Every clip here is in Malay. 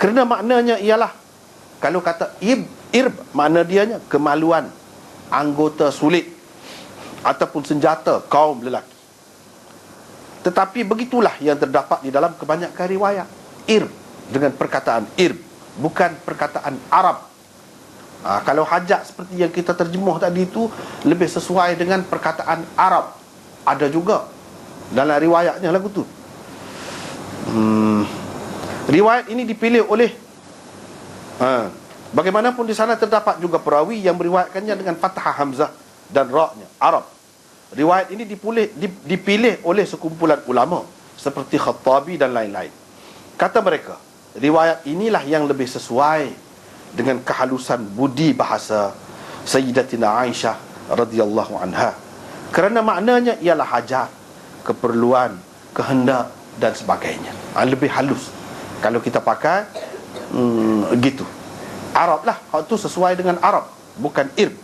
Kerana maknanya ialah, kalau kata irb, makna dianya kemaluan anggota sulit ataupun senjata kaum lelaki. Tetapi begitulah yang terdapat di dalam kebanyakan riwayat. Irb dengan perkataan irb, bukan perkataan Arab. Kalau hajat seperti yang kita terjemuh tadi itu lebih sesuai dengan perkataan Arab. Ada juga dalam riwayatnya lagu tu. Riwayat ini dipilih oleh bagaimanapun di sana terdapat juga perawi yang meriwayatkannya dengan fathah hamzah dan ra-nya Arab. Riwayat ini dipilih oleh sekumpulan ulama seperti Khattabi dan lain-lain. Kata mereka, riwayat inilah yang lebih sesuai dengan kehalusan budi bahasa Sayyidatina Aisyah radhiyallahu anha, kerana maknanya ialah hajat, keperluan, kehendak dan sebagainya. Lebih halus kalau kita pakai gitu. Arab lah, itu sesuai dengan Arab, bukan irb.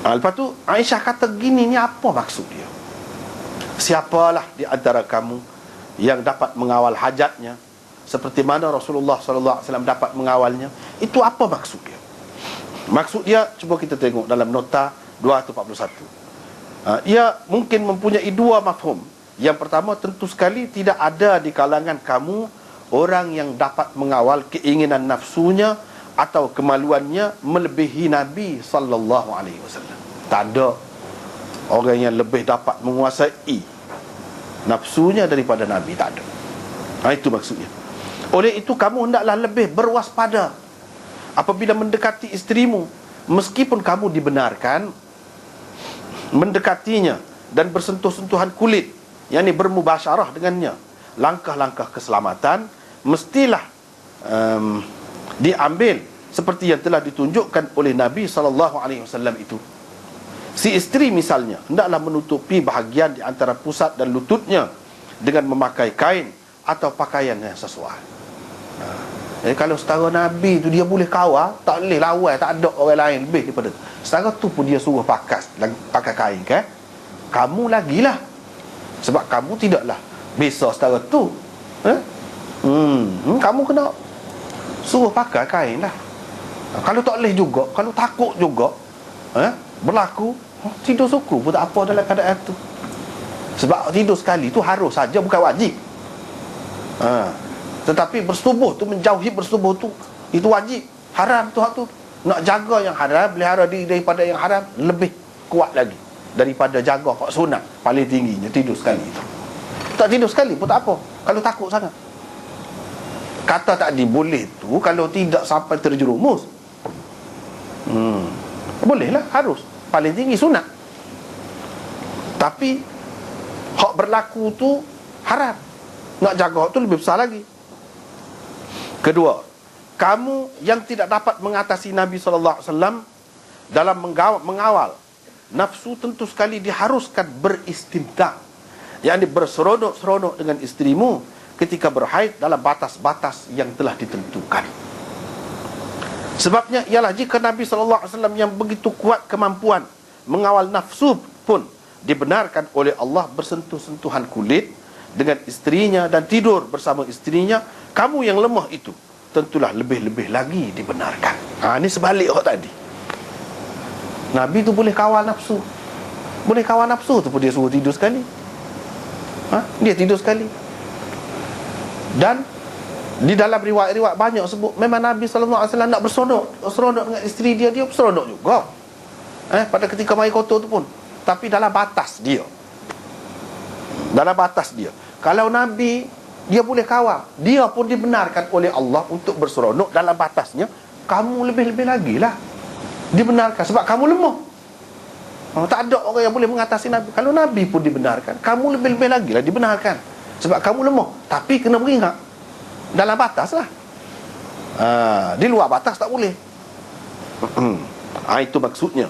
Lepas tu Aisyah kata gini, ni apa maksud dia? Siapalah di antara kamu yang dapat mengawal hajatnya seperti mana Rasulullah SAW dapat mengawalnya? Itu apa maksud dia? Maksud dia, cuba kita tengok dalam nota 241. Ia mungkin mempunyai dua mafhum. Yang pertama, tentu sekali tidak ada di kalangan kamu orang yang dapat mengawal keinginan nafsunya atau kemaluannya melebihi Nabi SAW. Tak ada orang yang lebih dapat menguasai nafsunya daripada Nabi, tak ada. Itu maksudnya. Oleh itu kamu hendaklah lebih berwaspada apabila mendekati isterimu, meskipun kamu dibenarkan mendekatinya dan bersentuh-sentuhan kulit, yakni bermubasyarah dengannya. Langkah-langkah keselamatan mestilah diambil seperti yang telah ditunjukkan oleh Nabi SAW itu. Si isteri misalnya hendaklah menutupi bahagian di antara pusat dan lututnya dengan memakai kain atau pakaian yang sesuai. Kalau setara Nabi tu dia boleh kawal, tak boleh lawan, tak ada orang lain lebih daripada tu. Setara tu pun dia suruh pakai kain kan? Kamu lagilah, sebab kamu tidaklah biasa setara tu. Kamu kena suruh pakai kain lah. Kalau tak boleh juga, kalau takut juga berlaku, tidur suku pun tak apa dalam keadaan tu. Sebab tidur sekali tu harus saja, bukan wajib. Tetapi bersetubuh tu, menjauhi bersetubuh tu, itu wajib. Haram tu hak tu. Nak jaga yang haram, pelihara diri daripada yang haram, lebih kuat lagi daripada jaga hak sunat. Paling tingginya tidur sekali tu. Tak tidur sekali pun tak apa, kalau takut sangat. Kata tadi boleh tu kalau tidak sampai terjerumus. Bolehlah, harus. Paling tinggi sunat. Tapi hak berlaku tu haram. Nak jaga tu lebih besar lagi. Kedua, kamu yang tidak dapat mengatasi Nabi SAW dalam mengawal nafsu, tentu sekali diharuskan beristimta, yakni berseronok-seronok dengan isterimu ketika berhaid dalam batas-batas yang telah ditentukan. Sebabnya ialah jika Nabi SAW yang begitu kuat kemampuan mengawal nafsu pun dibenarkan oleh Allah bersentuh-sentuhan kulit dengan isterinya dan tidur bersama isterinya, kamu yang lemah itu tentulah lebih-lebih lagi dibenarkan. Ini sebalik orang tadi. Nabi tu boleh kawal nafsu. Boleh kawal nafsu tu pun dia suruh tidur sekali. Dia tidur sekali. Dan di dalam riwayat-riwayat banyak sebut memang Nabi SAW nak berseronok dengan isteri dia berseronok juga. Pada ketika mari kotor tu pun, tapi dalam batas dia. Dalam batas dia. Kalau Nabi dia boleh kawal, dia pun dibenarkan oleh Allah untuk berseronok dalam batasnya, kamu lebih-lebih lagi lah dibenarkan, sebab kamu lemah. Tak ada orang yang boleh mengatasi Nabi. Kalau Nabi pun dibenarkan, kamu lebih-lebih lagi lah dibenarkan, sebab kamu lemah. Tapi kena beringat dalam batas lah. Di luar batas tak boleh. Itu maksudnya.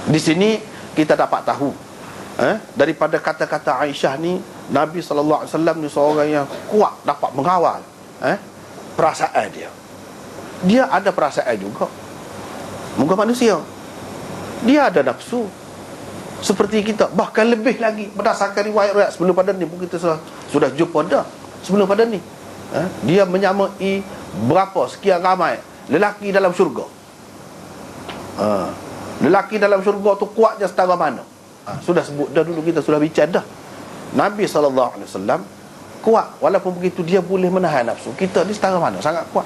Di sini kita dapat tahu daripada kata-kata Aisyah ni, Nabi SAW ni seorang yang kuat dapat mengawal perasaan dia. Dia ada perasaan juga, muka manusia. Dia ada nafsu seperti kita, bahkan lebih lagi berdasarkan riwayat-riwayat sebelum pada ni pun kita sudah jumpa dah sebelum pada ni. dia menyamai berapa sekian ramai lelaki dalam syurga. Lelaki dalam syurga tu kuatnya setara mana? Sudah sebut dah dulu, kita sudah bincang dah. Nabi SAW kuat, walaupun begitu dia boleh menahan nafsu. Kita ni setara mana? Sangat kuat.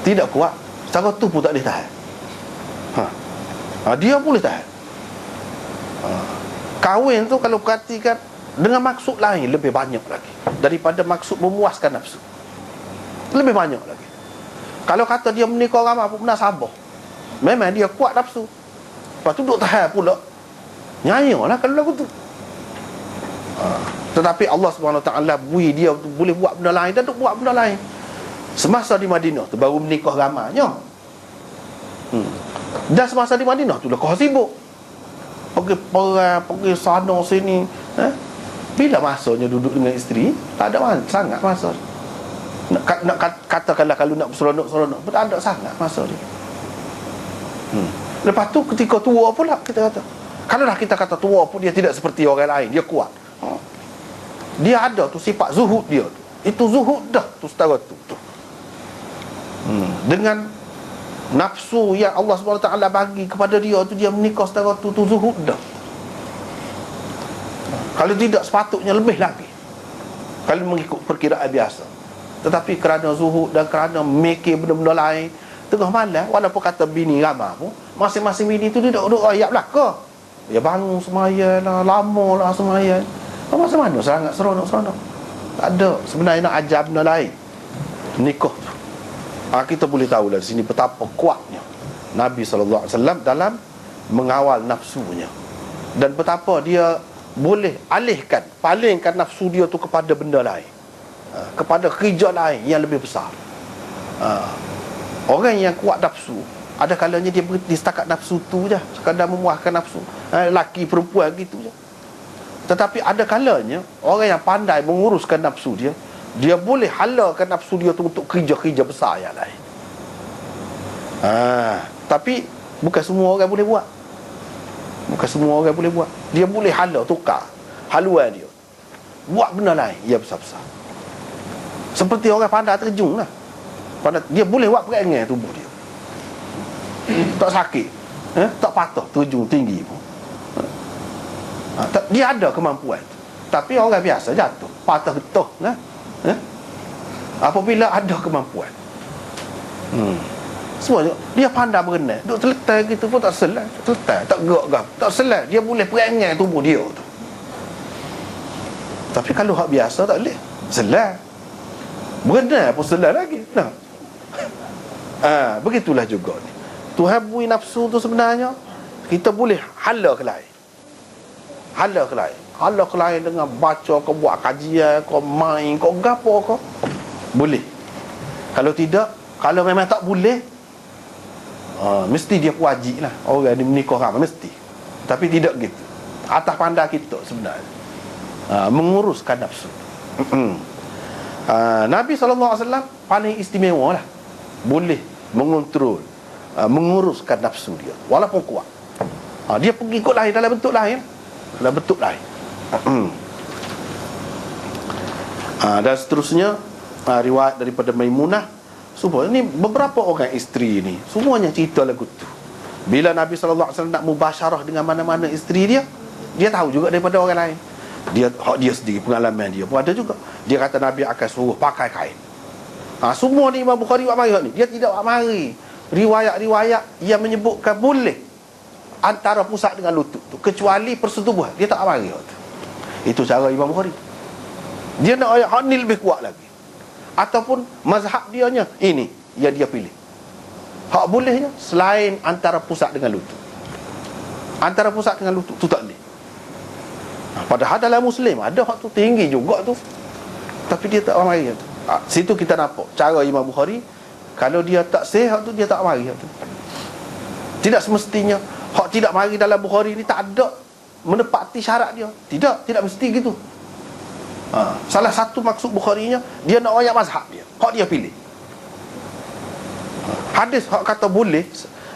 Tidak kuat, setara tu pun tak boleh tahan. Dia boleh tahan. Kahwin tu kalau perhatikan dengan maksud lain lebih banyak lagi daripada maksud memuaskan nafsu. Lebih banyak lagi. Kalau kata dia menikah ramai pun benar sabar, memang dia kuat nafsu. Lepas tu duk tahan pula, nyanyilah kalau lagu tu. Tetapi Allah SWT bui dia boleh buat benda lain, dan duk buat benda lain. Semasa di Madinah tu baru menikah ramainya. Dan semasa di Madinah tu dah kau sibuk, pergi perang, pergi sana sini. Bila masanya duduk dengan isteri, tak ada sangat masa. Nak katakanlah kalau nak seronok-seronok, tak ada sangat masa dia. Lepas tu ketika tua pula kita kata, kalau dah kita kata tua pun dia tidak seperti orang lain, dia kuat. Dia ada tu sifat zuhud dia tu. Itu zuhud dah tu setara tu. Dengan nafsu yang Allah SWT bagi kepada dia tu, dia menikah setara tu zuhud dah. Kalau tidak sepatutnya lebih lagi kalau mengikut perkiraan biasa. Tetapi kerana zuhud dan kerana mikir benda-benda lain, tengah malam, walaupun kata bini ramah pun, masing-masing bini tu duduk ayat belaka. Dia bangun semayang lah, lama lah semayang. Macam mana sangat seronok-seronok? Tak ada. Sebenarnya nak ajar benda lain. Nikah tu, kita boleh tahu dari sini betapa kuatnya Nabi SAW dalam mengawal nafsunya, dan betapa dia boleh palingkan nafsu dia tu kepada benda lain, kepada kerja lain yang lebih besar. Orang yang kuat nafsu, ada kalanya dia berhenti setakat nafsu tu je, sekadar memuaskan nafsu. Laki perempuan gitu je. Tetapi ada kalanya orang yang pandai menguruskan nafsu dia, dia boleh halakan nafsu dia tu untuk kerja-kerja besar yang lain. Tapi bukan semua orang boleh buat. Bukan semua orang boleh buat. Dia boleh tukar haluan dia, buat benda lain yang besar-besar. Seperti orang pandai terjun lah. Dia boleh buat perangai tubuh dia, tak sakit, tak patah terjun tinggi pun. Dia ada kemampuan. Tapi orang biasa jatuh, patah getah lah. Apabila ada kemampuan, semuanya dia pandai berenang, duk seletai gitu pun tak selai, seletai, tak gerak, tak selai. Dia boleh perangai tubuh dia tu. Tapi kalau hak biasa tak boleh selai, berenang pun selai lagi. Begitulah juga ni. Tuhan bui nafsu tu sebenarnya kita boleh hala ke lain. Hala ke lain dengan baca, kau buat kajian, kau main, kau gapo kau boleh. Kalau tidak, kalau memang tak boleh, mesti dia wajib lah orang ni menikah ramai, mesti. Tapi tidak gitu. Atas pandai kita sebenarnya menguruskan nafsu. Nabi SAW paling istimewa lah, boleh mengontrol, menguruskan nafsu dia walaupun kuat. Dia pergi ikut lain dalam bentuk lain, dan seterusnya. Riwayat daripada Maimunah, semua ni beberapa orang isteri ni semuanya cerita lagu tu. Bila Nabi SAW nak mubasyarah dengan mana-mana isteri dia, dia tahu juga daripada orang lain. Dia sendiri, pengalaman dia pun ada juga. Dia kata Nabi akan suruh pakai kain. Semua ni Imam Bukhari buat mari ni, dia tidak buat mari riwayat-riwayat yang menyebutkan boleh antara pusat dengan lutut tu, kecuali persetubuhan, dia tak mari. Itu cara Imam Bukhari. Dia nak ayat hak ni lebih kuat lagi, ataupun mazhab dianya ini yang dia pilih. Hak bolehnya selain antara pusat dengan lutut. Antara pusat dengan lutut tu tak boleh. Padahal dalam Muslim ada hak tu tinggi juga tu, tapi dia tak mari tu. Situ kita nampak cara Imam Bukhari. Kalau dia tak sahih hak tu, dia tak mari hak tu. Tidak semestinya hak tidak mari dalam Bukhari ni tak ada menepati syarat dia. Tidak mesti gitu. Salah satu maksud Bukharinya, dia nak ayat mazhab dia, hak dia pilih. Hadis hak kata boleh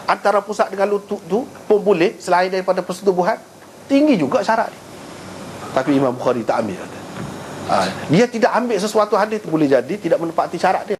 antara pusat dengan lutut tu pun boleh selain daripada persetubuhan, tinggi juga syarat dia. Tapi Imam Bukhari tak ambil. Dia tidak ambil sesuatu hadis, boleh jadi tidak menepati syarat dia.